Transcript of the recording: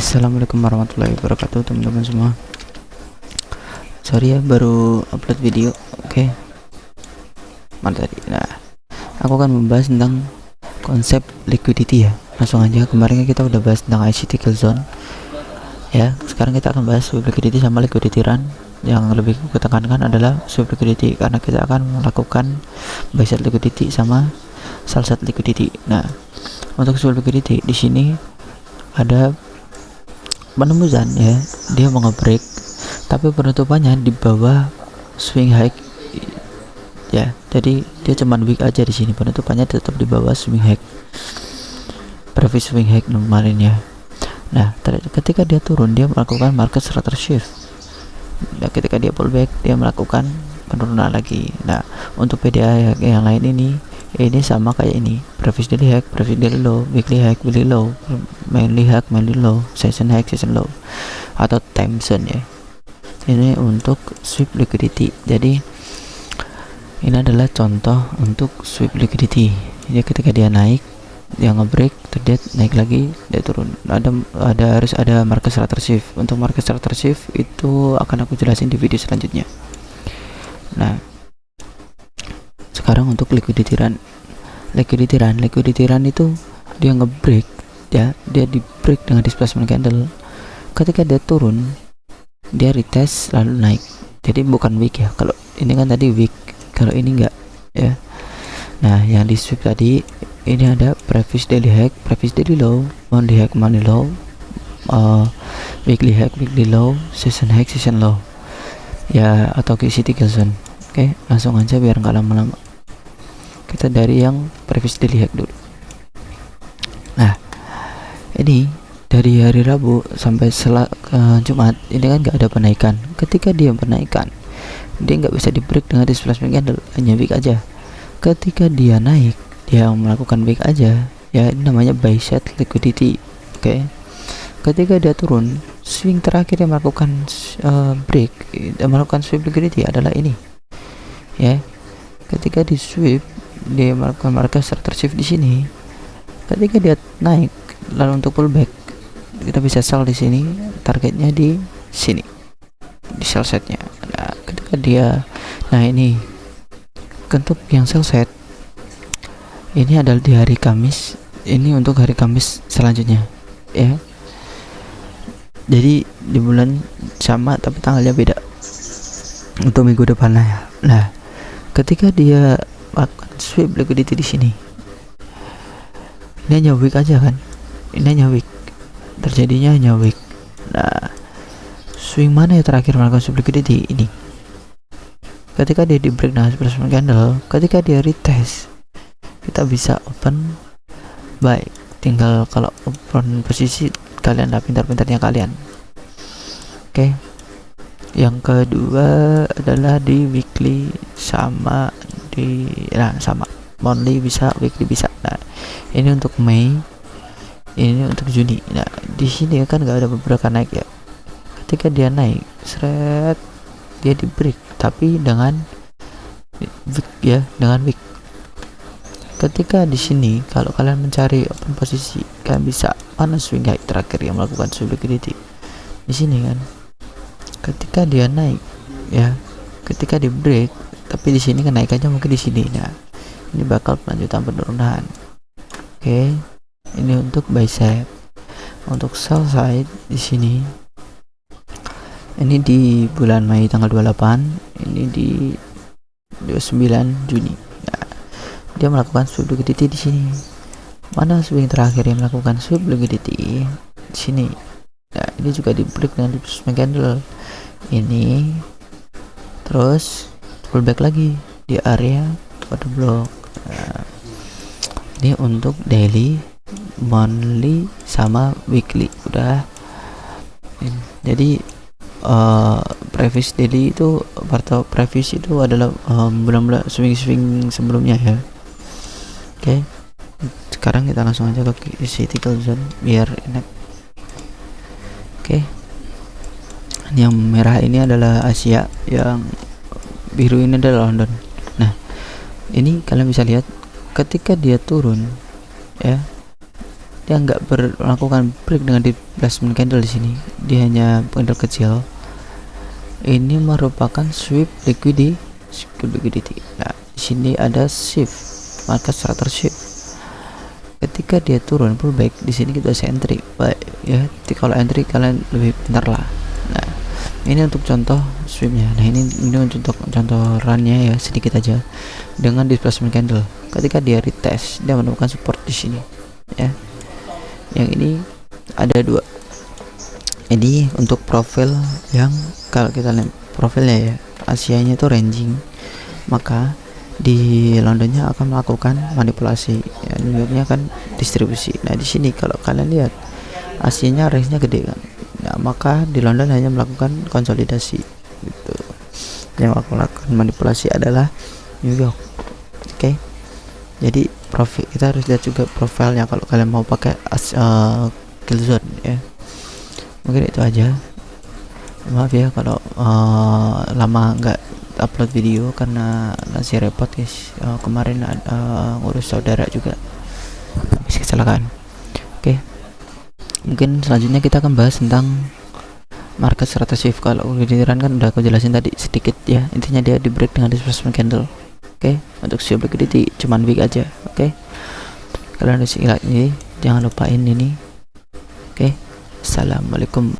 Assalamualaikum warahmatullahi wabarakatuh teman-teman semua. Sorry ya baru upload video. Oke. Mantap tadi. Nah, aku akan membahas tentang konsep liquidity ya. Langsung aja, kemarin kita udah bahas tentang ICT kill zone. Ya, sekarang kita akan bahas sweep liquidity sama liquidity run. Yang lebih kutekankan adalah sweep liquidity karena kita akan melakukan buy side liquidity sama sell side liquidity. Nah, untuk sweep liquidity di sini ada penemusan ya, dia mau nge-break tapi penutupannya di bawah swing high ya, jadi dia cuman weak aja di sini, penutupannya tetap di bawah swing high, previous swing high kemarin ya. Nah, ketika dia turun dia melakukan market structure shift. Nah, ketika dia pullback dia melakukan penurunan lagi. Nah, untuk PDA yang lain ini sama kayak ini, previous daily high, previous daily low, weekly high, weekly low, mainly high, mainly low, session high, session low, atau time zone ya. Ini untuk sweep liquidity. Jadi ini adalah contoh untuk sweep liquidity. Jadi ketika dia naik, dia nge-break, dia naik lagi, dia turun. Harus ada market structure shift. Untuk market structure shift itu akan aku jelasin di video selanjutnya. Nah, sekarang untuk liquidity run itu dia nge-break ya, dia di break dengan displacement candle. Ketika dia turun dia retest lalu naik, jadi bukan weak ya. Kalau ini kan tadi weak, kalau ini enggak ya. Nah, yang di sweep tadi ini ada previous daily high, previous daily low, monthly high, monthly low, weekly high, weekly low, session high, session low ya, atau ICT kill zone. Oke, langsung aja biar nggak lama-lama. Kita dari yang previous daily high dulu. Nah, ini dari hari Rabu sampai Jumat ini kan nggak ada penaikan. Ketika dia penaikan, dia nggak bisa di break dengan displacement candle, hanya weak aja. Ketika dia naik, dia melakukan weak aja ya, ini namanya buy side liquidity. Oke. Ketika dia turun, swing terakhir yang melakukan break, melakukan sweep liquidity adalah ini ya. Ketika di sweep dia melakukan market structure shift di sini. Ketika dia naik lalu untuk pullback, kita bisa sell di sini, targetnya di sini, di sell setnya. Nah, ketika dia ini untuk yang sell set ini adalah di hari Kamis, ini untuk hari Kamis selanjutnya ya. Jadi di bulan sama tapi tanggalnya beda untuk minggu depannya ya. Nah, ketika dia akan sweep liquidity di sini, ini hanya weak aja kan, ini hanya weak, terjadinya hanya weak. Nah, swing mana ya terakhir melakukan sweep liquidity ini? Ketika dia di break dengan displacement candle, ketika dia retest, kita bisa open buy. Tinggal kalau open posisi kalian lah, pintar-pintarnya kalian. Oke. Yang kedua adalah di weekly sama sama monthly bisa, weekly bisa. Nah, ini untuk Mei, ini untuk Juni. Nah, di sini kan nggak ada beberapa naik ya. Ketika dia naik, seret, dia di break tapi dengan week ya, dengan week. Ketika di sini kalau kalian mencari open posisi, kalian bisa mana swing high terakhir yang melakukan sweep liquidity di sini kan. Ketika dia naik ya, ketika di break, tapi di sini kenaikannya mungkin di sini. Nah, ini bakal lanjutan penurunan. Oke, ini untuk buy side. Untuk sell side di sini, ini di bulan Mei tanggal 28, ini di 29 Juni. Nah, dia melakukan sweep liquidity di sini. Mana swing terakhir yang melakukan sweep liquidity? Di sini. Nah, ini juga di break dengan displacement candle ini, terus pullback lagi di area order block. Nah, ini untuk daily, monthly sama weekly udah. Jadi previous daily itu atau previous itu adalah bulan-bulan swing sebelumnya ya. Oke, sekarang kita langsung aja ke ICT kill zone biar enak. Oke, yang merah ini adalah Asia, yang biru ini adalah London. Nah, ini kalian bisa lihat ketika dia turun ya, dia nggak melakukan break dengan displacement candle di sini, dia hanya candle kecil. Ini merupakan sweep liquidity. Nah, di sini ada shift, market structure shift. Ketika dia turun pullback, di sini kita bisa entry. Baik ya, jadi kalau entry kalian lebih pintar lah. Nah, ini untuk contoh sweepnya. Nah, ini untuk contoh runnya ya, sedikit aja dengan displacement candle. Ketika dia retest, dia menemukan support di sini ya. Yang ini ada dua. Ini untuk profil yang kalau kita lihat profilnya ya, Asianya itu ranging, maka di Londonnya akan melakukan manipulasi ya, New Yorknya kan distribusi. Nah, di sini kalau kalian lihat Asianya range-nya gede kan, nah, maka di London hanya melakukan konsolidasi gitu. Yang melakukan manipulasi adalah New York. Oke. Jadi profil kita harus lihat juga profilnya kalau kalian mau pakai kill zone ya. Mungkin itu aja. Maaf ya kalau lama nggak upload video karena masih repot guys. Kemarin ngurus saudara juga habis kecelakaan. Oke. Mungkin selanjutnya kita akan bahas tentang market strategy. Kalau giliran kan udah aku jelasin tadi sedikit ya. Intinya dia di break dengan displacement candle. Oke. Untuk shield liquidity cuman week aja. Oke. Kalian harus ingat ini, jangan lupain ini. Oke. Assalamualaikum.